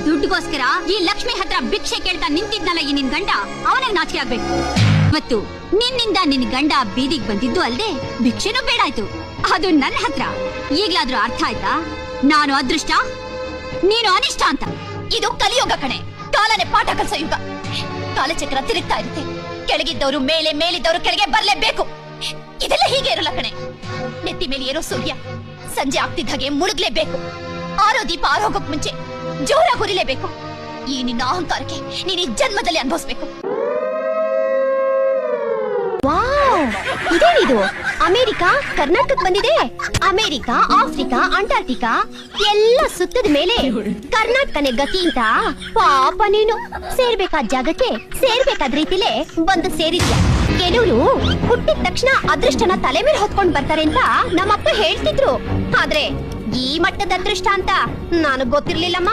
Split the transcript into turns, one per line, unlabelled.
ದುಡ್ಡುಗೋಸ್ಕರ ಈ ಲಕ್ಷ್ಮಿ ಹತ್ರ ಭಿಕ್ಷೆ ಕೇಳ್ತಾ ನಿಂತಿದ್ನಲ್ಲ ಈ ನಿನ್ ಗಂಡ, ಅವನಿಗೆ ನಾಚಿಕೆ ಆಗ್ಬೇಕು. ಮತ್ತು ನಿನ್ನಿಂದ ನಿನ್ ಗಂಡ ಬೀದಿಗೆ ಬಂದಿದ್ದು ಅಲ್ದೆ ಭಿಕ್ಷೆನೂ ಬೇಡಾಯ್ತು, ಅದು ನನ್ನ ಹತ್ರ. ಈಗ್ಲಾದ್ರೂ ಅರ್ಥ ಆಯ್ತಾ? ನಾನು ಅದೃಷ್ಟ, ನೀನು ಅನಿಷ್ಟ ಅಂತ.
ಇದು ಕಲಿಯುಗ ಕಣೆ, ಕಾಲನೆ ಪಾಠ ಕಲಿಸೋ ಯುಗ. ಕಾಲಚಕ್ರ ತಿರುಗ್ತಾ ಇರುತ್ತೆ, ಕೆಳಗಿದ್ದವರು ಮೇಲೆ, ಮೇಲಿದ್ದವರು ಕೆಳಗೆ ಬರ್ಲೇಬೇಕು. ಇದೆಲ್ಲ ಹೀಗೆ ಇರಲ್ಲ ಕಣೆ. ನೆತ್ತಿ ಮೇಲೆ ಏರೋ ಸೂರ್ಯ ಸಂಜೆ ಆಗ್ತಿದ್ದ ಹಾಗೆ ಮುಳುಗ್ಲೇಬೇಕು. ಆರೋ ದೀಪ ಆರೋಗಕ್ ಮುಂಚೆ ಜೋರಾಗಿ ಉರಿಲೇಬೇಕು. ಈ ನಿನ್ನ ಅಹಂಕಾರಕ್ಕೆ ನೀನು ಈ ಜನ್ಮದಲ್ಲಿ ಅನುಭವಿಸ್ಬೇಕು.
ಇದೇನಿದು? ಅಮೆರಿಕ ಕರ್ನಾಟಕಕ್ಕೆ ಬಂದಿದೆ. ಅಮೆರಿಕ, ಆಫ್ರಿಕಾ, ಅಂಟಾರ್ಟಿಕಾ ಎಲ್ಲ ಸುತ್ತದ ಮೇಲೆ ಕರ್ನಾಟಕನೇ ಗತಿ ಅಂತ. ಪಾಪ ನೀನು ಸೇರ್ಬೇಕಾದ ಜಾಗಕ್ಕೆ ಸೇರ್ಬೇಕಾದ ರೀತಿಲೇ ಬಂದು ಸೇರಿದ್ಯ. ಕೆಲವರು ಹುಟ್ಟಿದ ತಕ್ಷಣ ಅದೃಷ್ಟನ ತಲೆ ಮೇಲೆ ಹೊತ್ಕೊಂಡ್ ಬರ್ತಾರೆ ಅಂತ ನಮ್ಮಪ್ಪ ಹೇಳ್ತಿದ್ರು. ಆದ್ರೆ ಈ ಮಟ್ಟದ ಅದೃಷ್ಟ ಅಂತ ನನಗ್ ಗೊತ್ತಿರ್ಲಿಲ್ಲಮ್ಮ.